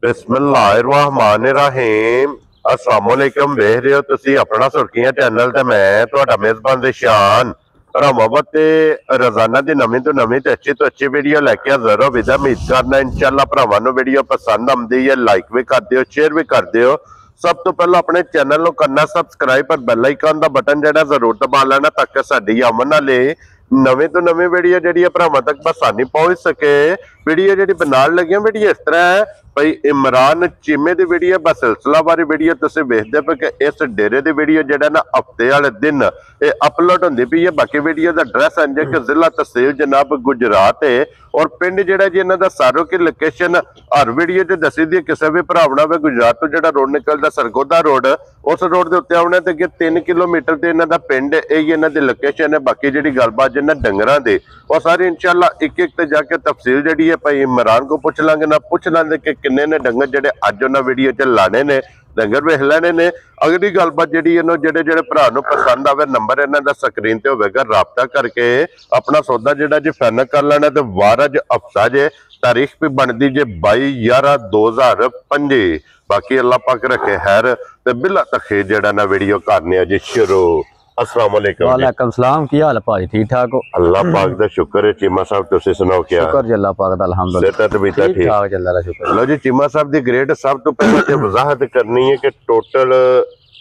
बिस्मिल्लाहिर्रहमानिर्रहीम अस्सलामुअलैकुम देख रहे हो तुसी अपना सुर्खियां चैनल ते मैं तुहाडा मेजबान दिशान रामाबाद ते रोजाना दी नवीं तो अच्छी वीडियो लेके हाजिर हो विदा उम्मीद करना इंशाअल्लाह भरावां नूं वीडियो पसंद आउंदी है लाइक भी कर दिओ शेयर भी कर दिओ। सब तो पहले अपने चैनल को करना सबसक्राइब पर बेल आइकन का बटन जो जरूर दबा लेना ताकि साडी आमन वाली नवी तो नवी वीडियो जी भरावां तक आसानी पहुंच सके। वीडियो जी बनाने लगे वीडियो इस तरह है भाई इमरान चीमे की वीडियो बस सिलसिलावारी वीडियो तुसीं वेखदे पे कि इस डेरे की वीडियो जो ना हफ्ते वाले दिन ये अपलोड होंदी पई है। बाकी वीडियो का एड्रैस है कि जिला तहसील जनाब गुजरात है और पिंड जो जी इन्हों का सारो की लोकेशन हर वीडियो च दसी दी किसी भी भरावना वे गुजरात तो जो रोड निकलता सरगोदा रोड उस रोड के उत्ते आने तो 3 किलोमीटर से इन्हों का पिंड यही इन्हों की लोकेशन है। बाकी जी गलबात जिन्हें डंगर की वो सारी इंशाअल्लाह एक एक जाके तफसील जी है भाई इमरान को पूछ लांगे ना पूछ लेंगे कि किन्ने ने डंगर जो अज उन्हें वीडियो च लाने ने डंगर वेख लेने ने। अगली गलबात जी जेडे भरा पसंद आवे नंबर इन्हों का स्क्रीन ते होगा राबता करके अपना सौदा जो जी फाइनल कर लेना। तो वार अज हफ्ता जे तारीख भी बनती जे 22/11/2025। बाकी अल्लाह पाक रखे खैर ते बिला तखे जेड़ा ना वीडियो करने जी शुरू। अस्सलाम वालेकुम। वालेकुम सलाम की हाल है भाई ठीक ठाक हो? अल्लाह पाक दा शुक्र है। चीमा साहब तुसी सुनाओ क्या? शुक्र जी अल्लाह पाक दा अल्हम्दुलिल्लाह ठीक ठाक चल रहा शुक्र। लो जी चीमा साहब दी ग्रेड सब तो पहले ते वजाहत करनी है कि टोटल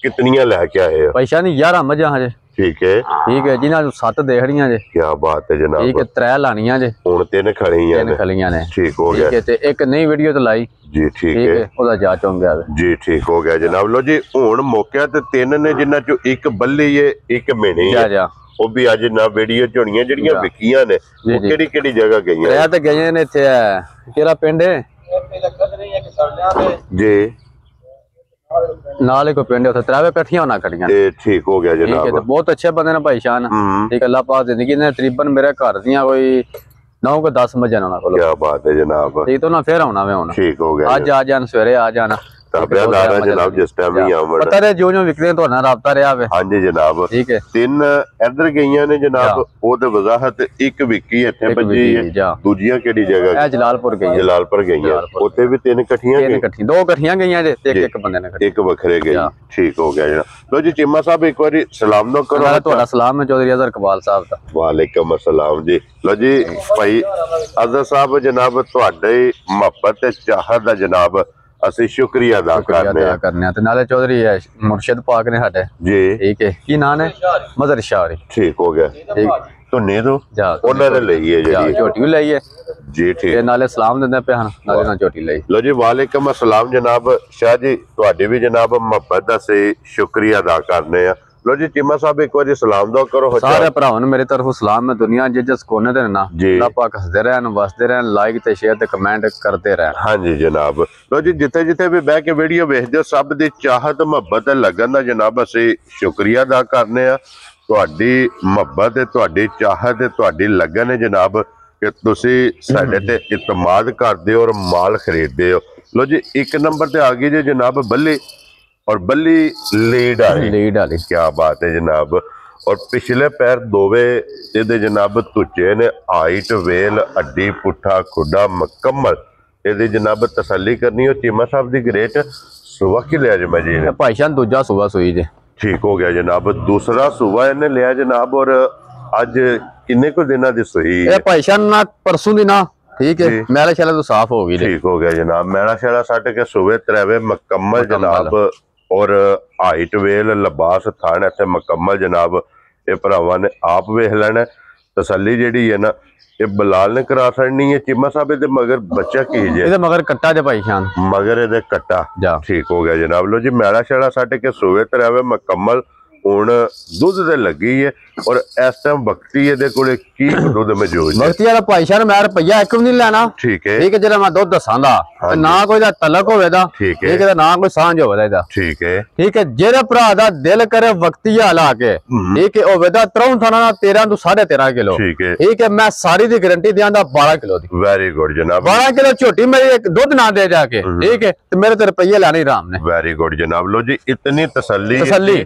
कितनियां लेके आए हो? पैसा नहीं 11 मजा है ठीक है जिन्हां 7 देखड़ियां जे। क्या बात है जनाब। ठीक है 3 लानियां जे हुन 3 खड़ियां ने। 3 खलियां ने ठीक हो गया। ठीक है ते एक नई वीडियो तो लाई जी ठीक है ओदा जांच हो गया जी ठीक हो गया जनाब। लो जी हुन मौके ते 3 ने जिन्हां चो एक बल्ली है एक मेणी है जा वो भी अज ना वीडियो चोणियां जड़ियां विकियां ने वो केड़ी जगह गईयां? मैं ते गए ने इथे केड़ा पिंड है जी नाले को पिंड उथे 3 कट्ठियां होना खड़ियां। ठीक हो गया जनाब। ठीक है बहुत अच्छे बंदे ने भाई शान। ठीक अल्लाह पाक जिंदगी ने तकरीबन मेरे घर दियां कोई 9 को 10 मजा ना कोलो। क्या बात है जनाब। ठीक तो ना फिर आना वे होना। ठीक हो गया आज आ जान सवेरे आ जाना जनाब जिस टाइम ही आवन पता रहे जो विकदे तो ना राबता रहा वे। हां जी जनाब। ठीक है 3 इधर गईयां ने जनाब ओ ते वजाहत एक विकी इथे बजी है दूजियां केड़ी जगह? ए जलालपुर गईयां ओते भी 3 इकट्ठियां 2 इकट्ठियां गईयां जे ते एक बंदे ने एक वखरे गई। ठीक हो गया जनाब। लो जी चीमा साहब एक बारी सलाम नो करो। ਤੁਹਾਡਾ सलाम है चौधरी अजहर इकबाल साहब दा। वालेकुम अस्सलाम जी। लो जी भाई अजहर साहब जनाब तुहाडे मोहब्बत ते चाहत दा जनाब ਅਸੀਂ ਸ਼ੁਕਰੀਆ ਅਦਾ ਕਰਨੇ ਆ ਤੇ ਨਾਲੇ ਚੌਧਰੀ ਮੁਰਸ਼ਿਦ ਪਾਕ ਨੇ ਸਾਡੇ ਜੀ। ਠੀਕ ਹੈ ਕੀ ਨਾਂ ਹੈ? ਮਦਰ ਸ਼ਾਰੀ। ਠੀਕ ਹੋ ਗਿਆ। ਠੀਕ ਧੁੰਨੇ ਤੋਂ ਜਾ ਉਹਨਾਂ ਨੇ ਲਈ ਹੈ ਜਿਹੜੀ ਝੋਟੀ ਵੀ ਲਈ ਹੈ ਜੀ। ਠੀਕ ਤੇ ਨਾਲੇ ਸਲਾਮ ਦਿੰਦੇ ਪਏ ਹਨ ਨਾਲੇ ਨਾਲ ਝੋਟੀ ਲਈ। ਲੋ ਜੀ ਵਾਲੇਕਮ अस्सलाम जनाब। शाह जी ਤੁਹਾਡੇ ਵੀ जनाब ਮੁਹੱਬਤ ਦਾ ਸੇ ਸ਼ੁਕਰੀਆ ਅਦਾ ਕਰਨੇ ਆ। लो जी चीमा साहब एक बार सलाम दो करो सारे भरावां नूं मेरी तरफों सलाम है। दुनिया जिस कोने ते ना अल्लाह पाक हसदे रहन वसदे रहन लाइक ते शेयर ते कमेंट करते रहन। हां जी जनाब। लो जी जिथे जिथे भी बह के वीडियो वेखदे हो सब दी चाहत मुहब्बत लगन दा जनाब असी शुक्रिया अदा करने आ। तुहाडी मुहब्बत ते तुहाडी चाहत ते तुहाडी लगन है जनाब कि तुसी साडे ते इतमाद करदे हो और माल खरीददे हो। लो जी एक नंबर ते आ गई जी जनाब बल्ली और बल्ली लीड वाली। क्या बात है जनाब। और पिछले पैर दोवे इहदे जनाब तुचे ने हाइट वेल अड्डी पुट्ठा खुडा मुकम्मल इहदी जनाब तसल्ली करनी हो। चीमा साहब दी ग्रेट सुबह की लिया जी जी ने भाईशान दूजा सुबह सुई जे। ठीक हो गया जनाब। दूसरा सुबह इन्हें लिया जनाब और अज किन्ने को दिना दी सुई भाईशान ना परसों दी ना। ठीक है मैला शैला तो साफ हो गई। ठीक हो गया जनाब। मैला शैला सट के सुबह त्रैवे मुकम्मल जनाब और हाइट वेल लिबास थान इतने मुकम्मल जनाब ये भरावां ने आप वेख लेना। तसल्ली जी है ना ये बलाल ने करा छड़नी है। चीमा साहब ये मगर बच्चा की जे मगर कट्टा जे भाई शान मगर ये कट्टा। ठीक हो गया जनाब। लो जी मैला शैला सट के सुबह त्रैवे मुकम्मल हुण दुध ते लगी है और इस टाइम बक्ती दे कोले की दुध मौजूद है? बक्ती वाला भाईशान मैं रुपया एक भी नहीं लेना। ठीक है जेड़ा मैं दुध दसांदा ना कोई दा तलक होवे दा। ठीक है ना कोई सांझ होवे दा। ठीक है जेड़ा भरा दा दिल करे वक्तिया ला के ठीक है होवे दा 3 थाना 13 तो 13.5 किलो। ठीक है मैं सारी दी गारंटी दियांदा 12 किलो दी। वेरी गुड जनाब। 12 किलो झोटी मेरी एक दुध ना दे जाके। ठीक है ते मेरे ते रुपये लाने राम ने। वेरी गुड जनाब। लो जी इतनी तसल्ली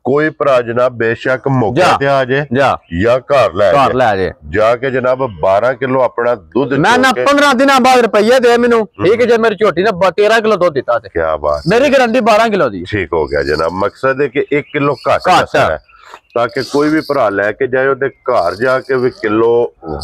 कोई भरा जनाब बेशक मौके ते आ जाए या घर ले जाए जाके जनाब 12 किलो अपना दूध मैं ना 15 दिन बाद रुपये दे मैनू ठीक है जे मेरी झोटी ने 13 किलो दूध दिता थे क्या बात मेरी गारंटी 12 किलो दी ठीक हो गया जनाब मकसद है कि 1 किलो घट है ताकि कोई भी भरा लेके जाए ओदे घर जाके भी किलो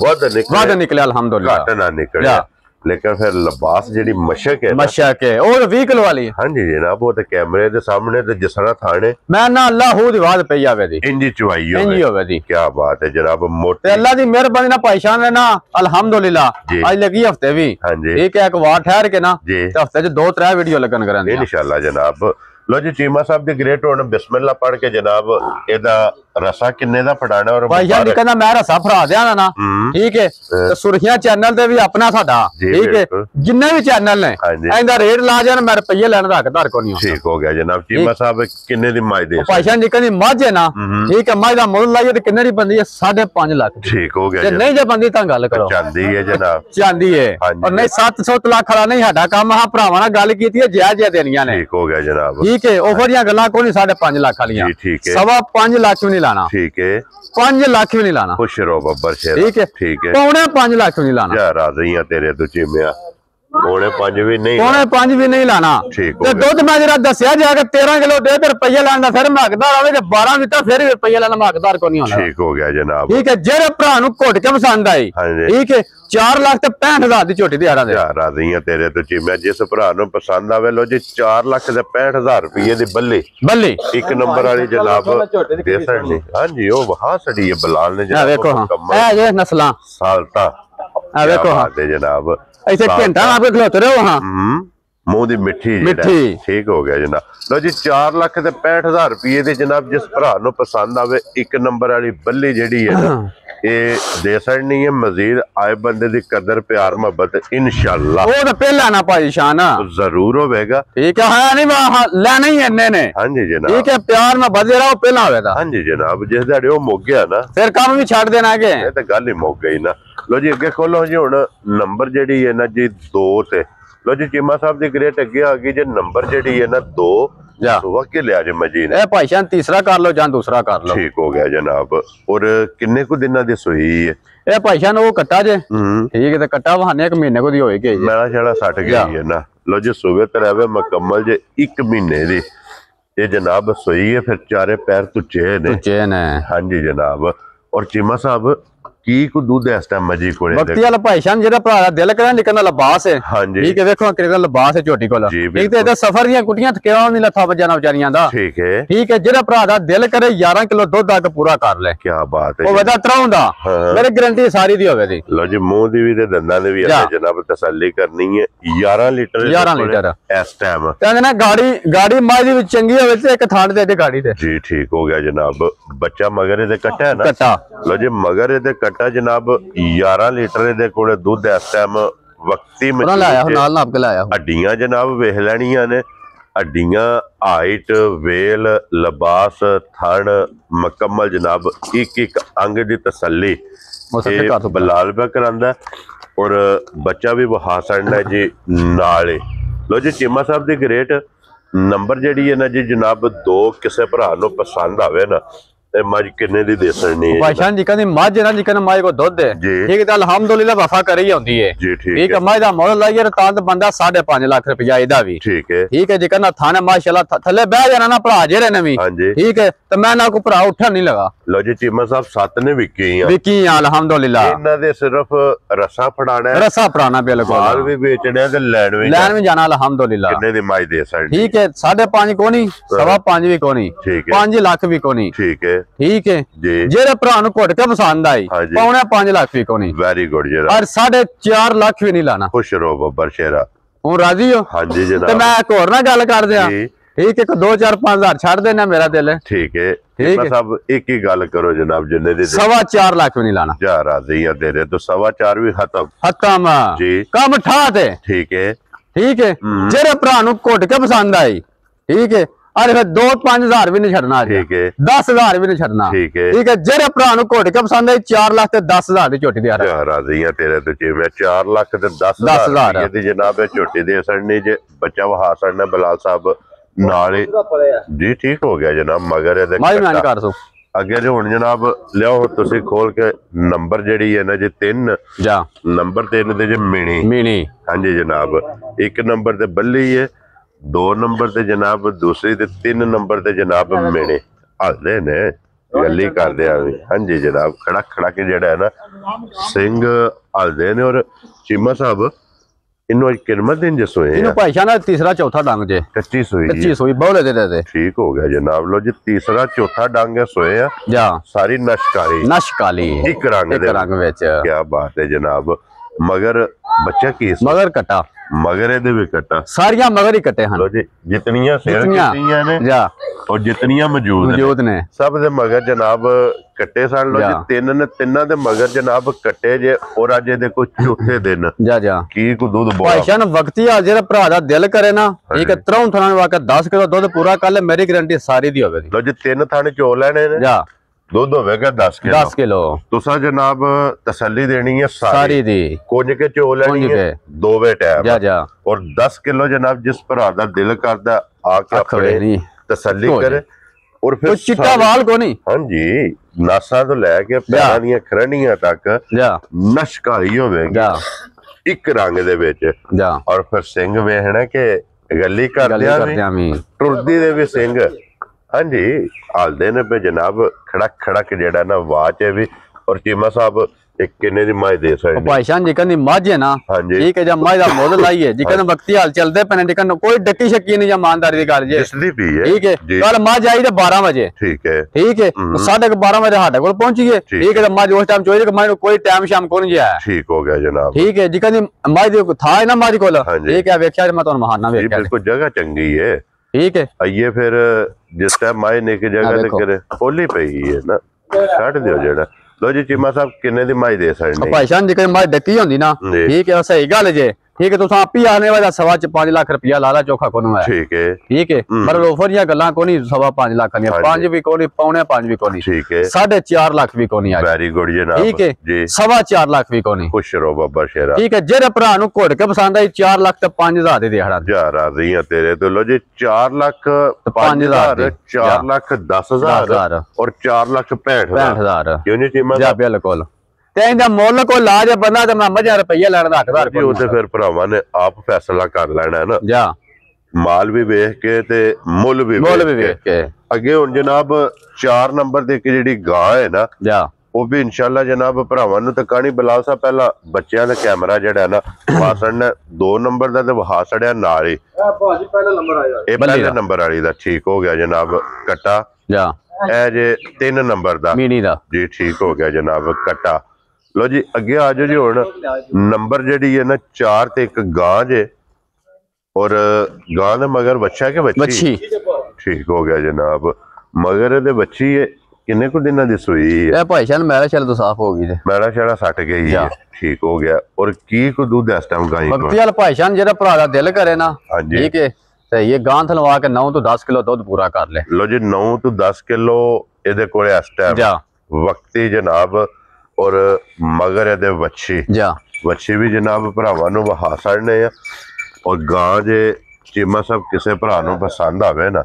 वध निकले अल्हम्दुलिल्लाह घट ना निकले लेकिन फिर लिबास जेडी मशक है और 20 किलो वाली हां जी जनाब वो ते कैमरे दे सामने ते जिसरा थाने मैं ना अल्लाह हू दी बात पई आवे दी इंजी चवाई होवे दी क्या बात है जनाब मोटे ते अल्लाह दी मेहरबानी ना पहचान है ना अल्हम्दुलिल्लाह आज लगी हफ्ते भी ठीक है एक वार ठहर के ना ते हफ्ते च 2-3 वीडियो लगन करन इंशाल्लाह जनाब लो जी चीमा साहब दी ग्रेट होने बिस्मिल्लाह पढ़ के जनाब एदा रसा किन्ने दा फड़ाना और भाई यार कहना मैं रसा फड़ा दिया ना ठीक है ते सुर्खियां चैनल ते भी अपना साडा ठीक है जिन्ने भी चैनल ने इंदा रेट ला जान मैं रुपये लेने दा हकदार कोई नहीं ठीक हो गया जनाब चीमा साहब किन्ने दी माई दे भाई जान निकल दी मझ है ना ठीक है मझ दा मुੱਲ लाइए ते किन्ने दी बंदी है 5.5 लाख ठीक हो गया जे नहीं जे बंदी तां गल करो चांदी है जनाब चांदी है और नहीं 700 लाख वाला नहीं साडा काम हां भरावां नाल गल कीती है जायज देनियां ने ठीक हो गया जनाब ठीक है ओवर दी गल्लां कोई नहीं 5.5 लाख वालियां ठीक है 5.5 लाख भी नहीं लाना ठीक है 5 लाख भी नहीं लाना खुश रहो बब्बर शेर ठीक है पौने 5 लाख भी नहीं लाना जा राजी हां तेरे तो चीमिया पौने 5 भी नहीं लाना ठीक है दुध मैं जरा दसिया जाके 13 किलो दे ते रुपये लेने दा फिर मैं हकदार आवे जे 12 दिता फिर रुपये लेना मैं हकदार को नहीं होना ठीक हो गया जनाब ठीक है जेरे भरा नु घुट के पसंद आई ठीक है 4 लाख ते 65,000 दी छोटी दिहाड़ा दे राजी हां तेरे तो चीमिया जिस भरा नु पसंद आवे लो जी 4 लाख ते 65,000 रुपये दी बल्ली एक नंबर वाली जनाब दे सकनी हां जी ओ वहां सड़ी है बिलाल ने जनाब देखो हां ए जे नस्लां सालता आ देखो हां जनाब ऐसे घंटा आप खलोते रहो हां मुंह दी मिठी ठीक हो गया जनाब लो जी 4 लाख ते 65,000 रुपये दी जनाब जिस भरा नु पसंद आवे एक नंबर वाली बल्ली जेडी है ना ये दे सकनी है मजीद आए बंदे दी कदर प्यार मोहब्बत इंशाल्लाह वो तो पहला ना परेशान जरूर होवेगा ठीक है हां नहीं लेना ही इन्ने ने हां जी जनाब ठीक है प्यार में बदे रहो पहला होवेगा हां जी जनाब जिस दाड़े ओ मुक गया ना फिर काम भी छाड़ देना के ये तो गल ही मुक गई ना लो जी अगे खोलो जी हुन नंबर जेडी है ना जी 2 ते लो जी चीमा साहब दी ग्रेट अगे आ गई जे नंबर जेडी है ना 2 वकील लिया जे मजीद ए भाईजान तीसरा कर लो जां दूसरा कर लो ठीक हो गया जनाब और किन्ने को दिना दी सुई है ए भाईजान वो कट्टा जे ठीक है ते कट्टा बहाने एक महीने को दी होई गई मेरा छड़ा 60 गई है ना लो जी सुबह तरवे मुकम्मल जे 1 महीने दी ये जनाब सुई है फिर चारे पैर तो चेन है हां जी जनाब और चीमा साहब की को दूध है इस टाइम मजी कोले वक्ती वाला भाईजान जेड़ा भरा दिल करे निकल लिबास है हां जी ठीक है देखो कितना लिबास है छोटी कोला एक ते सफर दी कुटियां थकेवा नहीं लथा बजाना बेचारियां दा ठीक है जेड़ा भरा दा दिल करे 11 किलो दूध आके पूरा कर ले क्या बात है ओ वदा तराउंदा मेरी गारंटी सारी दी होवे दी लो जी मुंह दी भी ते दंदां दी भी है जनाब तसल्ली करनी है 11 लीटर इस टाइम कहंदे ना गाड़ी माई दी चंगी होवे ते एक थांड दे गाड़ी दे जी ठीक हो गया जनाब बच्चा मगर दे कट्टा है ना कट्टा लो जी मगर दे कट्टा जनाब 11 लीटर दे कोले दूध इस टाइम वक्ती में नाल नाप के लाया हड्डियां जनाब वेख लेनियां ने हड्डियां हाइट वेल लिबास थन मुकम्मल जनाब एक अंग दी तसल्ली बलाल पे करांदा और बच्चा भी वहा सड़ना जी नाले लो जी चीमा साहब दी ग्रेट नंबर जेडी है ना जी जनाब 2 किसे भरा नु पसंद आवे ना ते मज किन्ने दी दे सकनी है भाईजान जी कहंदे मज ना जी कहंदे मज को दूध है ठीक है अल्हम्दुलिल्लाह वफा करी होंदी है जी ठीक है मज दा मुੱਲ लाइए तां ते बंदा 5.5 लाख रुपया एदा भी ठीक है जी कहना थाने माशाल्लाह थल्ले बैठ जाना ना भरा जेरे ने भी ठीक है ते मैं ना को भरा उठन नहीं लगा लो जी चीमा साहब 7 ने विकी हैं अल्हम्दुलिल्लाह इना दे सिर्फ रसा फड़ाना बिल्कुल माल भी बेचने ते लैन भी जाना अल्हम्दुलिल्लाह किन्ने दी मज दे सकनी ठीक है 5.5 को नहीं 5.5 भी को नहीं 5 लाख भी को नहीं ठीक है जेरे भरा नु घुट के पसंद आई पौने 5 लाख भी को नहीं वेरी गुड जी और 4.5 लाख भी नहीं लाना खुश रहो बब्बर शेरा हूं राजी हो हां जी जनाब ते मैं एक और ना गल कर दिया ठीक है 2-4-5 छड़ देना मेरा दिल ठीक है सब एक ही गल करो जनाब जिन्ने दी 4.5 लाख भी नहीं लाना जा राजी है तेरे तो 4.5 भी खत्म जी कम ठा ते ठीक है जेरे भरा नु घुट के पसंद आई ठीक है अरे फिर 2-5 हजार भी नहीं छड़ना ठीक है 10 हजार भी नहीं छड़ना ठीक है जेरे भरा नु घुट के पसंद आई 4 लाख ते 10 हजार दी छोटी दे राजी है तेरे तो जी मैं 4 लाख ते 10 हजार दी जनाब छोटी दे सड़नी जे बच्चा वहा सड़ना बिलाल साहब नाले जी ठीक हो गया जनाब मगर अगे जो हुण जनाब लियाओ तुसी खोल के नंबर जेड़ी है ना जी 3 नंबर 3 ते जे मीणी हाँ जी जनाब 1 नंबर ते बल्ली है 2 नंबर ते जनाब दूसरी ते 3 नंबर ते जनाब मीणे हलदे ने गल्ली करदे आ हाँ जी जनाब खड़ा खड़ा के जेड़ा है ना सिंह हलदे ने और चीमा साहब इन्हों किनमत दिन जे सोए इन्हों भाईशा ना तीसरा चौथा डंग जे कच्ची सोई बहुले दे ठीक हो गया जनाब लो जी तीसरा चौथा डंग है सोए जा सारी नशकाली एक रंग विच क्या बात है जनाब मगर बच्चा की मगर कटा मगर ਇਹਦੇ ਵੀ ਕੱਟਾ ਸਾਰੀਆਂ ਮਗਰ ਹੀ ਕੱਟੇ ਹਨ ਲੋ ਜੀ ਜਿਤਨੀਆਂ ਸੇਲ ਕੀਤੀਆਂ ਨੇ ਜਾ ਔਰ ਜਿਤਨੀਆਂ ਮੌਜੂਦ ਨੇ ਸਭ ਦੇ ਮਗਰ ਜਨਾਬ ਕੱਟੇ ਸਨ ਲੋ ਜੀ ਤਿੰਨਾਂ ਦੇ ਮਗਰ ਜਨਾਬ ਕੱਟੇ ਜੇ ਔਰ ਅੱਜ ਇਹਦੇ ਕੋਈ ਚੌਥੇ ਦਿਨ ਜਾ ਕੀ ਕੋ ਦੁੱਧ ਬੋਲਾ ਭਾਈਸ਼ਾਨ ਵਕਤੀ ਆ ਜਿਹੜਾ ਭਰਾ ਦਾ ਦਿਲ ਕਰੇ ਨਾ ਇੱਕ ਤਰੋਂ ਥਾਂ ਵਾਕ 10 ਕਿਲੋ ਦੁੱਧ ਪੂਰਾ ਕਰ ਲੈ ਮੇਰੀ ਗਾਰੰਟੀ ਸਾਰੀ ਦੀ ਹੋਵੇਗੀ ਲੋ ਜੀ 3 ਥਾਣੇ ਚੋ ਲੈਣੇ ਨੇ ਜਾ ਦੁੱਧ ਹੋਵੇਗਾ 10 ਕਿਲੋ ਤੁਸੀਂ ਜਨਾਬ ਤਸੱਲੀ ਦੇਣੀ ਹੈ ਸਾਰੀ ਦੀ ਕੁੰਝ ਕੇ ਚੋ ਲੈਣੀ ਹੈ ਦੋਵੇਂ ਟਾਈਮ ਜਾ ਔਰ 10 ਕਿਲੋ ਜਨਾਬ ਜਿਸ ਭਰਾ ਦਾ ਦਿਲ ਕਰਦਾ ਆ ਕੇ ਆਪਣੇ ਤਸੱਲੀ ਕਰੇ ਔਰ ਫਿਰ ਚਿੱਟਾ ਵਾਲ ਕੋ ਨਹੀਂ ਹਾਂਜੀ ਨਾਸਾਂ ਤੋਂ ਲੈ ਕੇ ਪੈਰਾਂ ਦੀਆਂ ਖਰਣੀਆਂ ਤੱਕ ਨਸ਼ਕਾਰੀ ਹੋਵੇਗੀ ਇੱਕ ਰੰਗ ਦੇ ਵਿੱਚ ਔਰ ਫਿਰ ਸਿੰਘ ਵੇਖਣਾ ਕਿ ਗੱਲੀ ਕਰਦਿਆਂ ਵੀ ਟੁਰਦੀ ਦੇ ਵੀ ਸਿੰਘ हाँ जी हालदे ने पे जनाब खड़क खड़क जेड़ा ना वाच है भी और चीमा साहब एक किन्ने दी माई दे सकदे भाईशान जिकन दी मझ है ना ठीक है जब माई दा मोल लाई है जिकन वक्ती हाल चलदे पने जिकन कोई डक्की शक्की नहीं या ईमानदारी दी गल जे जिसदी भी है ठीक है कल मझ आई ते 12 बजे ठीक है 12:30 बजे हाडे कोल पहुंची गए ठीक है मझ उस टाइम चोई के कोई टाइम शाम कोन जे आया ठीक हो गया जनाब ठीक है जिकन दी मझ दी था ना मझ कोल ठीक है वेख्या मैं तुहानू महाना वेख्या बिल्कुल जगह चंगी है ठीक है आइए फिर जिस टाइम माए ने की जगह ते करे खोली पई है ना छड़ दियो जेड़ा लो जी चीमा साहब किन्ने दी माई दे सकदे भाईशान जी माई डक्की होंदी ना ठीक है सही गल जे ठीक है तुम आप ही आने वाला 5.25 लाख रुपया लाला चोखा कोनू है ठीक है पर ऑफर या गल्ला कोनी 5.25 लाख दी 5 भी कोनी 4.5 भी कोनी ठीक है 4.5 लाख भी कोनी आ वेरी गुड जनाब ठीक है जी 4.25 लाख भी कोनी खुश रहो बाबा शेरा ठीक है जेरे भरा नु घोड़ के पसंद आई 4 लाख ते 5000 दे देहड़ा जा राजी है तेरे तो लो जी 4 लाख 5000 4 लाख 10000 और 4 लाख 65000 क्यों नहीं चीमा जा बिल्कुल ਤੇ ਇਹਦਾ ਮੁੱਲ ਕੋ ਲਾ ਜੇ ਬੰਦਾ ਤੇ ਮੈਂ 1000 ਰੁਪਏ ਲੈਣ ਦਾ ਹੱਕਦਾਰ ਕੋਈ ਉਹ ਤੇ ਫਿਰ ਭਰਾਵਾਂ ਨੇ ਆਪ ਫੈਸਲਾ ਕਰ ਲੈਣਾ ਹੈ ਨਾ ਜਾ ਮਾਲ ਵੀ ਵੇਖ ਕੇ ਤੇ ਮੁੱਲ ਵੀ ਵੇਖ ਕੇ ਅੱਗੇ ਹੁਣ ਜਨਾਬ 4 ਨੰਬਰ ਦੇ ਕੇ ਜਿਹੜੀ ਗਾਂ ਹੈ ਨਾ ਜਾ ਉਹ ਵੀ ਇਨਸ਼ਾਅੱਲਾ ਜਨਾਬ ਭਰਾਵਾਂ ਨੂੰ ਤੇ ਕਹਾਣੀ ਬਲਾਲ ਸਾਹਿਬ ਪਹਿਲਾਂ ਬੱਚਿਆਂ ਦਾ ਕੈਮਰਾ ਜਿਹੜਾ ਨਾ ਵਾਸਣ 2 ਨੰਬਰ ਦਾ ਤੇ ਵਹਾ ਛੜਿਆ ਨਾਲ ਹੀ ਇਹ ਭਾਜੀ ਪਹਿਲਾ ਨੰਬਰ ਆਇਆ ਇਹ ਪਹਿਲੇ ਨੰਬਰ ਵਾਲੀ ਦਾ ਠੀਕ ਹੋ ਗਿਆ ਜਨਾਬ ਕੱਟਾ ਜਾ ਇਹ ਜੇ 3 ਨੰਬਰ ਦਾ ਮੀਣੀ ਦਾ ਜੀ ਠੀਕ ਹੋ ਗਿਆ ਜਨਾਬ ਕੱਟਾ लो जी अगे आ जाओ जी हुण नंबर जेडी है ना 4 ते 1 गां जे और गां दे मगर बच्चा के बच्ची ठीक हो गया जनाब मगर दे बच्ची है किन्ने को दिना दी सूई है ए भाईशान मैला शल तो साफ हो गई जे मैला शड़ा सट गई है ठीक हो गया और की को दूध इस टाइम गाय बक्ती वाला भाईशान जेड़ा भरा दा दिल करे ना ठीक है ते ये गां थलवा के 9 तो 10 किलो दूध पूरा कर ले लो जी 9 तो 10 किलो इहदे कोले इस टाइम वक्ती जनाब और मगर ਇਹਦੇ ਵੱਛੀ ਵੀ ਜਨਾਬ ਭਰਾਵਾਂ ਨੂੰ ਵਹਾ ਛੜਨੇ ਆ ਔਰ ਗਾਂ ਜੇ ਚੀਮਾ ਸਾਹਿਬ ਕਿਸੇ ਭਰਾ ਨੂੰ ਪਸੰਦ ਆਵੇ ਨਾ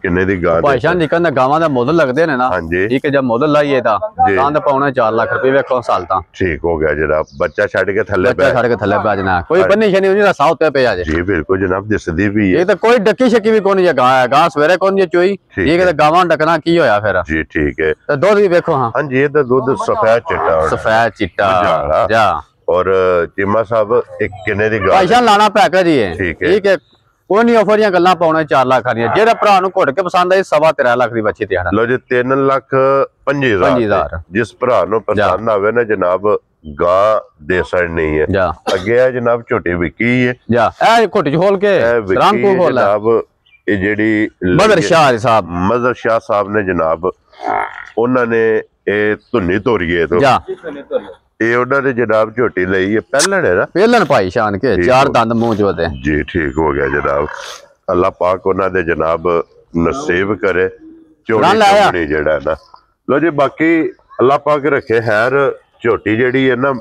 ਕਿੰਨੇ ਦੀ ਗਾਂ ਭਾਈਸ਼ਾਨ ਨਿਕਲਦਾ ਗਾਵਾਂ ਦਾ ਮੁੱਲ ਲੱਗਦੇ ਨੇ ਨਾ ਠੀਕ ਹੈ ਜਦ ਮੁੱਲ ਲਾਈਏ ਤਾਂ ਗਾਂ ਦਾ ਪਾਉਣਾ 4 ਲੱਖ ਰੁਪਏ ਵੇਖੋ ਸਾਲ ਤਾਂ ਠੀਕ ਹੋ ਗਿਆ ਜਨਾਬ ਬੱਚਾ ਛੱਡ ਕੇ ਥੱਲੇ ਪੈ ਜਾਣਾ ਕੋਈ ਬੰਨੀ ਸ਼ਨੀ ਨਹੀਂ ਦਾ ਸਾਹ ਉੱਤੇ ਪਿਆ ਜੇ ਜੀ ਬਿਲਕੁਲ ਜਨਾਬ ਦਿਸਦੀ ਵੀ ਹੈ ਇਹ ਤਾਂ ਕੋਈ ਡੱਕੀ ਸ਼ੱਕੀ ਵੀ ਕੋਈ ਨਹੀਂ ਗਾਂ ਹੈ ਗਾਂ ਸਵੇਰੇ ਕੋਈ ਨਹੀਂ ਚੋਈ ਠੀਕ ਹੈ ਤਾਂ ਗਾਵਾਂ ਡਕਣਾ ਕੀ ਹੋਇਆ ਫਿਰ ਜੀ ਠੀਕ ਹੈ ਤੇ ਦੁੱਧ ਵੀ ਵੇਖੋ ਹਾਂ ਹਾਂਜੀ ਇਹ ਤਾਂ ਦੁੱਧ ਸਫੈਦ ਚਿੱਟਾ ਜਾ ਔਰ ਚੀਮਾ ਸਾਹਿਬ ਇੱਕ ਕਿੰਨੇ ਦੀ ਗਾਂ ਭਾਈਸ਼ਾਨ ਲਾਣਾ ਪੈਕੇਜ ਹੀ ਹੈ ਠੀਕ ਹੈ कोई नहीं ऑफर गल्ला पाने 4 लाख आ जेड़ा भरा घुट के पसंद आई 13.5 लाख की बच्ची तैयार लो जी 3,50,000 जिस भरा पसंद आवे ना जनाब गां दे सकनी है अगे है जनाब छोटी विकी है ए घुट खोल के रंग को खोल जनाब ये जेडी मदर शाह साहब ने जनाब उन्होंने ये धुनी तोड़िए तो ਇਹ ਉਹਨਾਂ ਦੇ ਜਨਾਬ ਝੋਟੀ ਲਈ ਹੈ ਪਹਿਲਣ ਹੈ ਨਾ ਪਹਿਲਣ ਭਾਈ ਸ਼ਾਨ ਕੇ 4 ਦੰਦ ਮੂੰਹ ਚ ਉਹਦੇ ਜੀ ਠੀਕ ਹੋ ਗਿਆ ਜਨਾਬ ਅੱਲਾਹ ਪਾਕ ਉਹਨਾਂ ਦੇ ਜਨਾਬ ਨਸੀਬ ਕਰੇ ਝੋਟੀ ਜਿਹੜਾ ਨਾ ਲੋ ਜੀ ਬਾਕੀ ਅੱਲਾਹ ਪਾਕ ਰੱਖੇ ਖੈਰ ਝੋਟੀ ਜਿਹੜੀ ਹੈ ਨਾ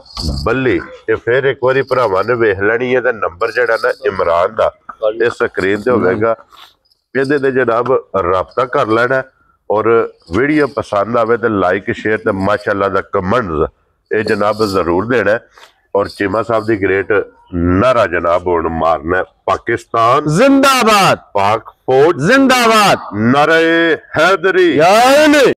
ਬੱਲੀ ਤੇ ਫਿਰ ਇੱਕ ਵਾਰੀ ਭਰਾਵਾਂ ਨੇ ਵੇਖ ਲੈਣੀ ਹੈ ਤਾਂ ਨੰਬਰ ਜਿਹੜਾ ਨਾ ਇਮਰਾਨ ਦਾ ਇਹ ਸਕਰੀਨ ਤੇ ਹੋਵੇਗਾ ਇਹਦੇ ਤੇ ਜਨਾਬ ਰਾਬਤਾ ਕਰ ਲੈਣਾ और वीडियो पसंद आवे तो लाइक शेयर तो माशाअल्लाह दा कमेंट्स ये जनाब जरूर देना और चीमा साहब दी ग्रेट नारा जनाब हुण मारना पाकिस्तान जिंदाबाद, पाक फौज जिंदाबाद, नारे हैदरी।